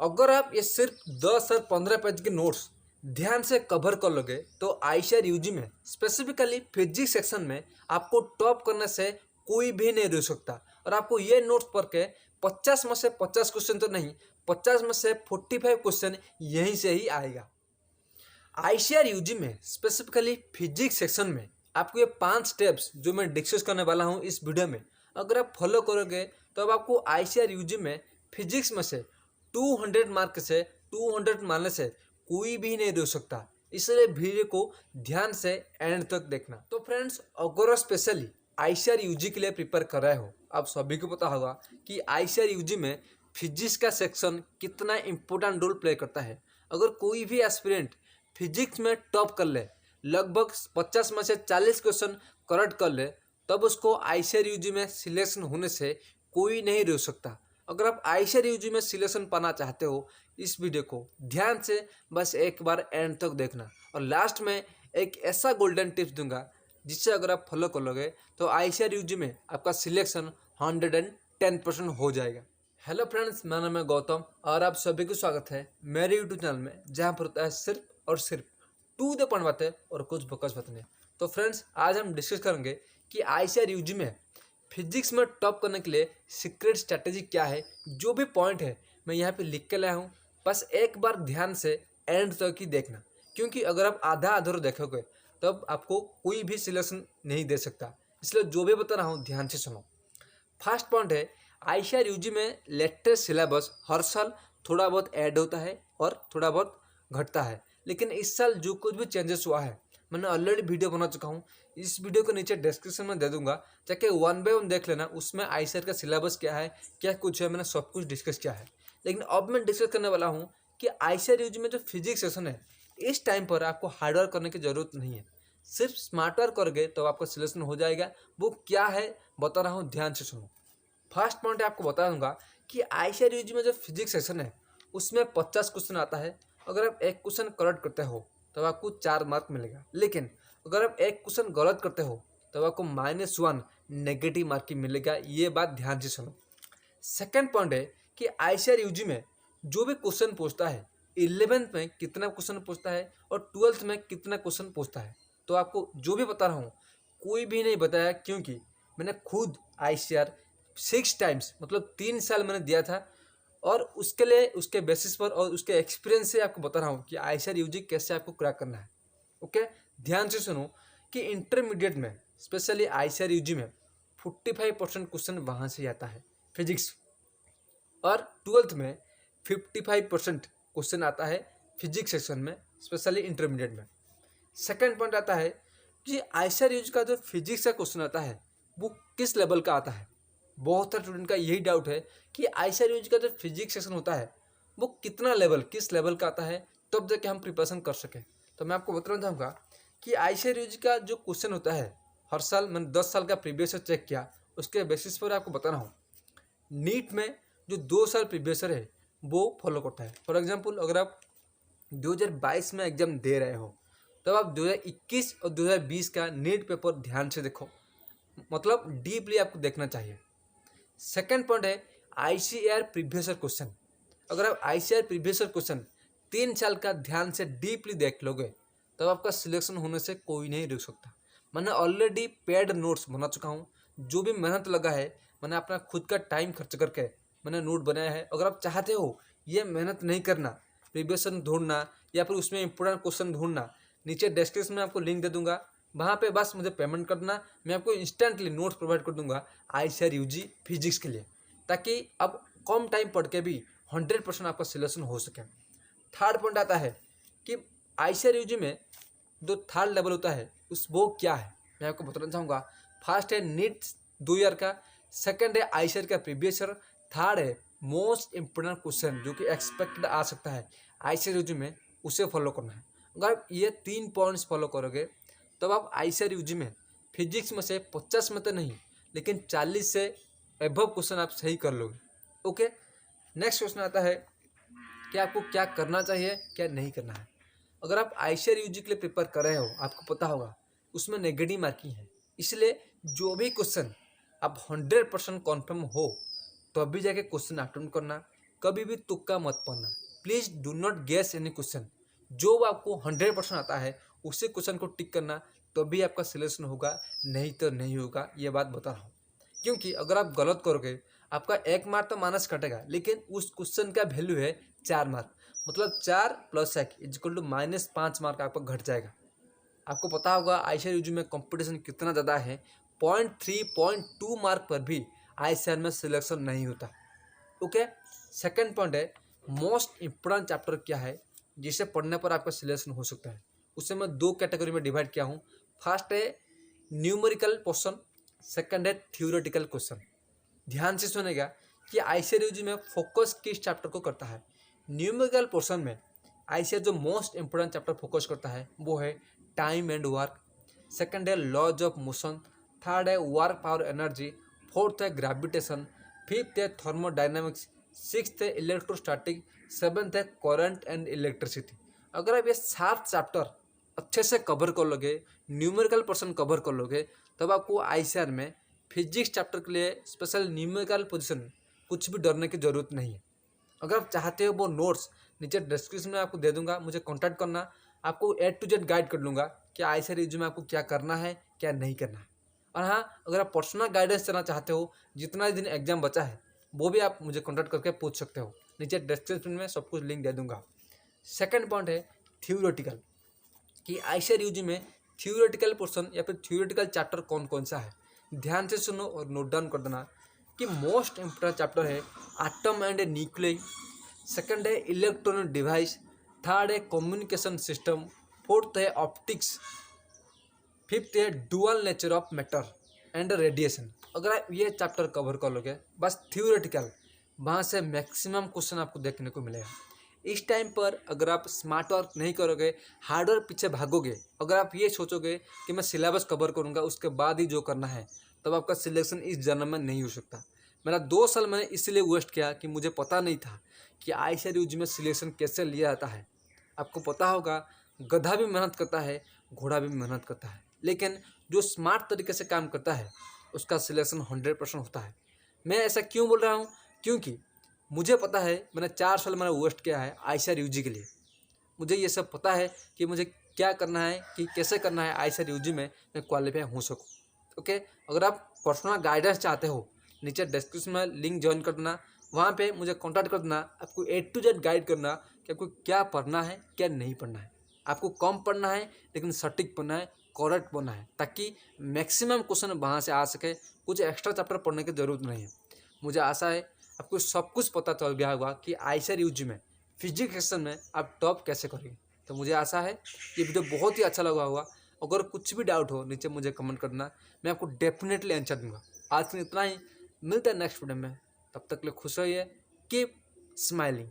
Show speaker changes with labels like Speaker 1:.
Speaker 1: अगर आप ये सिर्फ 10 और 15 पेज के नोट्स ध्यान से कवर कर लोगे तो आईसीआर यूजी में स्पेसिफिकली फिजिक्स सेक्शन में आपको टॉप करने से कोई भी नहीं रोक सकता। और आपको ये नोट्स पढ़ के 50 में से 50 क्वेश्चन तो नहीं, 50 में से 45 क्वेश्चन यहीं से ही आएगा। आईसीआर यूजी में स्पेसिफिकली फिजिक्स सेक्शन में आपको ये 5 स्टेप्स जो मैं डिस्कस करने वाला हूँ इस वीडियो में, अगर आप फॉलो करोगे तो अब आपको आईसीआर यूजी में फिजिक्स में से 200 मार्क से 200 मारने से कोई भी नहीं रोक सकता। इसलिए वीडियो को ध्यान से एंड तक देखना। तो फ्रेंड्स, अगर स्पेशली आईसीआर यूजी के लिए प्रिपेयर कर रहे हो, आप सभी को पता होगा कि आईसीआर यूजी में फिजिक्स का सेक्शन कितना इंपॉर्टेंट रोल प्ले करता है। अगर कोई भी एस्पिरेंट फिजिक्स में टॉप कर ले, लगभग 50 में से 40 क्वेश्चन करेक्ट कर ले, तब उसको आईसीआर यूजी में सिलेक्शन होने से कोई नहीं रोक सकता। अगर आप आईसीआर यूजी में सिलेक्शन पाना चाहते हो, इस वीडियो को ध्यान से बस एक बार एंड तक देखना। और लास्ट में एक ऐसा गोल्डन टिप्स दूंगा जिससे अगर आप फॉलो कर लोगे तो आईसीआर यूजी में आपका सिलेक्शन 110% हो जाएगा। हेलो फ्रेंड्स, मेरा नाम है गौतम और आप सभी को स्वागत है मेरे यूट्यूब चैनल में, जहाँ पर होता है सिर्फ और सिर्फ टू द पॉइंट बातें और कुछ बकवास बातें नहीं। तो फ्रेंड्स, आज हम डिस्कस करेंगे कि आईसीआर यूजी में फिजिक्स में टॉप करने के लिए सीक्रेट स्ट्रैटेजी क्या है। जो भी पॉइंट है मैं यहाँ पे लिख के लाया हूँ, बस एक बार ध्यान से एंड तक ही देखना, क्योंकि अगर आप आधा अधूरा देखोगे तब आपको कोई भी सिलेक्शन नहीं दे सकता। इसलिए जो भी बता रहा हूँ ध्यान से सुनो। फर्स्ट पॉइंट है, आईसीआर यूजी में लेटेस्ट सिलेबस हर साल थोड़ा बहुत ऐड होता है और थोड़ा बहुत घटता है, लेकिन इस साल जो कुछ भी चेंजेस हुआ है मैंने ऑलरेडी वीडियो बना चुका हूँ। इस वीडियो को नीचे डिस्क्रिप्शन में दे दूंगा, जाके 1 बाय 1 देख लेना। उसमें आईसीआर का सिलेबस क्या है, क्या कुछ है, मैंने सब कुछ डिस्कस किया है। लेकिन अब मैं डिस्कस करने वाला हूँ कि आईसीआर यूजी में जो फिजिक्स सेशन है, इस टाइम पर आपको हार्डवर्क करने की जरूरत नहीं है, सिर्फ स्मार्ट वर्क करोगे तो आपका सिलेक्शन हो जाएगा। वो क्या है बता रहा हूँ, ध्यान से सुनो। फर्स्ट पॉइंट आपको बता दूंगा कि आईसीआर यूजी में जो फिजिक्स सेशन है उसमें 50 क्वेश्चन आता है। अगर आप एक क्वेश्चन करेक्ट करते हो तब आपको 4 मार्क मिलेगा, लेकिन अगर आप एक क्वेश्चन गलत करते हो तब आपको -1 नेगेटिव मार्क ही मिलेगा। ये बात ध्यान से सुनो। सेकेंड पॉइंट है कि आईसीआर यूजी में जो भी क्वेश्चन पूछता है, 11th में कितना क्वेश्चन पूछता है और 12th में कितना क्वेश्चन पूछता है, तो आपको जो भी बता रहा हूँ कोई भी नहीं बताया, क्योंकि मैंने खुद आईसीआर 6 टाइम्स मतलब 3 साल मैंने दिया था, और उसके लिए उसके बेसिस पर और उसके एक्सपीरियंस से आपको बता रहा हूँ कि आईसीआर यूजी कैसे आपको क्रैक करना है। ओके, ध्यान से सुनो कि इंटरमीडिएट में स्पेशली आईसीआर यूजी में 45% क्वेश्चन वहाँ से आता है फिजिक्स, और 12th में 55% क्वेश्चन आता है फिजिक्स सेक्शन में, स्पेशली इंटरमीडिएट में। सेकेंड पॉइंट आता है कि आईसीआर यूजी का जो फिजिक्स का क्वेश्चन आता है वो किस लेवल का आता है। बहुत सारे स्टूडेंट का यही डाउट है कि आईसीआर यूजी का जो फिजिक्स सेक्शन होता है वो कितना लेवल, किस लेवल का आता है, तब जाके हम प्रिपरेशन कर सकें। तो मैं आपको बताना चाहूँगा कि आईसीआर यूजी का जो क्वेश्चन होता है हर साल, मैंने 10 साल का प्रीवियस ईयर चेक किया, उसके बेसिस पर आपको बता रहा हूँ। नीट में जो 2 साल प्रीवियस ईयर है वो फॉलो करता है। फॉर एग्जाम्पल, अगर आप 2022 में एग्जाम दे रहे हो तब आप 2021 और 2020 का नीट पेपर ध्यान से देखो, मतलब डीपली आपको देखना चाहिए। सेकेंड पॉइंट है आईसीआर प्रीवियस ईयर क्वेश्चन। अगर आप आईसीआर प्रीवियस ईयर क्वेश्चन 3 साल का ध्यान से डीपली देख लोगे तब आपका सिलेक्शन होने से कोई नहीं रुक सकता। मैंने ऑलरेडी पेड नोट्स बना चुका हूँ, जो भी मेहनत लगा है मैंने अपना खुद का टाइम खर्च करके मैंने नोट बनाया है। अगर आप चाहते हो ये मेहनत नहीं करना, प्रीवियस ईयर ढूंढना या फिर उसमें इंपॉर्टेंट क्वेश्चन ढूंढना, नीचे डिस्क्रिप्शन में आपको लिंक दे दूंगा, वहाँ पे बस मुझे पेमेंट करना, मैं आपको इंस्टेंटली नोट्स प्रोवाइड कर दूंगा आईसीआर यूजी फिजिक्स के लिए, ताकि अब कम टाइम पढ़ के भी 100% आपका सिलेक्शन हो सके। थर्ड पॉइंट आता है कि आईसीआर यूजी में जो थर्ड लेवल होता है उस वो क्या है, मैं आपको बताना चाहूँगा। फर्स्ट है नीट 2 ईयर का, सेकेंड है आईसीआर का प्रीवियस ईयर, थर्ड है मोस्ट इंपोर्टेंट क्वेश्चन जो कि एक्सपेक्टेड आ सकता है आईसीआर यूजी में, उसे फॉलो करना है। अगर आप ये 3 पॉइंट्स फॉलो करोगे तब आप आईसीआर यूजी में फिजिक्स में से 50 में तो नहीं, लेकिन 40 से एबव क्वेश्चन आप सही कर लोगे। ओके, नेक्स्ट क्वेश्चन आता है कि आपको क्या करना चाहिए, क्या नहीं करना है। अगर आप आईसीआर यूजी के लिए प्रिपेयर कर रहे हो, आपको पता होगा उसमें नेगेटिव मार्किंग है, इसलिए जो भी क्वेश्चन आप 100% कॉन्फर्म हो तो अभी जाके क्वेश्चन अटेम्प्ट करना। कभी भी तुक्का मत पढ़ना। Please do not guess any question. जो आपको 100% आता है उसी क्वेश्चन को टिक करना, तभी आपका सिलेक्शन होगा, नहीं तो नहीं होगा, ये बात बता रहा हूँ। क्योंकि अगर आप गलत करोगे आपका 1 मार्क तो माइनस कटेगा, लेकिन उस क्वेश्चन का वैल्यू है 4 मार्क, मतलब 4 + 1 इक्वल टू -5 मार्क आपका घट जाएगा। आपको पता होगा आईसीआर यूजी में कंपटीशन कितना ज़्यादा है, 0.3 0.2 मार्क पर भी आईसीआर में सिलेक्शन नहीं होता। ओके, सेकंड पॉइंट है मोस्ट इम्पोर्टेंट चैप्टर क्या है जिसे पढ़ने पर आपका सिलेक्शन हो सकता है। उसे मैं 2 कैटेगरी में डिवाइड किया हूँ। फर्स्ट है न्यूमेरिकल पोर्शन, सेकंड है थ्योरेटिकल क्वेश्चन। ध्यान से सुनेगा कि आईसीआर यूजी में फोकस किस चैप्टर को करता है। न्यूमेरिकल पोर्शन में आईसीआर जो मोस्ट इम्पोर्टेंट चैप्टर फोकस करता है वो है टाइम एंड वर्क, सेकंड है लॉज ऑफ मोशन, थर्ड है वर्क पावर एनर्जी, फोर्थ है ग्रेविटेशन, फिफ्थ है थर्मोडाइनमिक्स, सिक्स्थ है इलेक्ट्रोस्टैटिक, सेवन्थ है करंट एंड इलेक्ट्रिसिटी। अगर आप ये 7 चैप्टर अच्छे से कवर कर लोगे, न्यूमेरिकल पोर्शन कवर कर लोगे, तब आपको आईसीआर में फिजिक्स चैप्टर के लिए स्पेशल न्यूमेरिकल पोजीशन कुछ भी डरने की ज़रूरत नहीं है। अगर आप चाहते हो वो नोट्स नीचे डिस्क्रिप्शन में आपको दे दूंगा, मुझे कांटेक्ट करना, आपको A to Z गाइड कर लूँगा कि आईसीआर यूजी में आपको क्या करना है क्या नहीं करना है। और हाँ, अगर आप पर्सनल गाइडेंस देना चाहते हो, जितना दिन एग्जाम बचा है वो भी आप मुझे कांटेक्ट करके पूछ सकते हो, नीचे डिस्क्रिप्शन में सब कुछ लिंक दे दूंगा। सेकंड पॉइंट है थ्योरेटिकल, कि आईसीआर यूजी में थ्योरेटिकल पोर्शन या फिर थ्योरेटिकल चैप्टर कौन कौन सा है। ध्यान से सुनो और नोट डाउन कर देना कि मोस्ट इम्पोर्टेंट चैप्टर है एटम एंड न्यूक्लियस, सेकंड है इलेक्ट्रॉनिक डिवाइस, थर्ड है कम्युनिकेशन सिस्टम, फोर्थ है ऑप्टिक्स, फिफ्थ है dual nature of matter and radiation. अगर आप ये चैप्टर कवर कर लोगे बस थ्योरेटिकल, वहाँ से मैक्सिमम क्वेश्चन आपको देखने को मिलेगा। इस टाइम पर अगर आप स्मार्ट वर्क नहीं करोगे, हार्ड वर्क पीछे भागोगे, अगर आप ये सोचोगे कि मैं सिलेबस कवर करूँगा उसके बाद ही जो करना है, तब आपका सिलेक्शन इस जन्म में नहीं हो सकता। मेरा 2 साल मैंने इसलिए वेस्ट किया कि मुझे पता नहीं था कि आईसीआर यूजी में सिलेक्शन कैसे लिया जाता है। आपको पता होगा गधा भी मेहनत करता है, घोड़ा भी मेहनत करता है, लेकिन जो स्मार्ट तरीके से काम करता है उसका सिलेक्शन 100% होता है। मैं ऐसा क्यों बोल रहा हूँ, क्योंकि मुझे पता है मैंने 4 साल मैंने वेस्ट किया है आईसीआर यूजी के लिए। मुझे ये सब पता है कि मुझे क्या करना है, कि कैसे करना है आईसीआर यूजी में मैं क्वालिफाई हो सकूँ। ओके, अगर आप पर्सनल गाइडेंस चाहते हो, नीचे डिस्क्रिप्शन में लिंक ज्वाइन कर देना, वहाँ पे मुझे कांटेक्ट कर देना। आपको A to Z गाइड करना कि आपको क्या पढ़ना है क्या नहीं पढ़ना है। आपको कम पढ़ना है लेकिन सटीक पढ़ना है, करेक्ट पढ़ना है, ताकि मैक्सिमम क्वेश्चन वहाँ से आ सके। कुछ एक्स्ट्रा चैप्टर पढ़ने की ज़रूरत नहीं है। मुझे आशा है आपको सब कुछ पता चल गया होगा कि आईसीआर यूजी में फिजिक्स सेक्शन में आप टॉप कैसे करेंगे। तो मुझे आशा है ये वीडियो बहुत ही अच्छा लगा होगा। अगर कुछ भी डाउट हो नीचे मुझे कमेंट करना, मैं आपको डेफिनेटली आंसर दूंगा। आज के लिए इतना ही, मिलता है नेक्स्ट वीडियो में, तब तक के लिए खुश रहिए, कीप स्माइलिंग।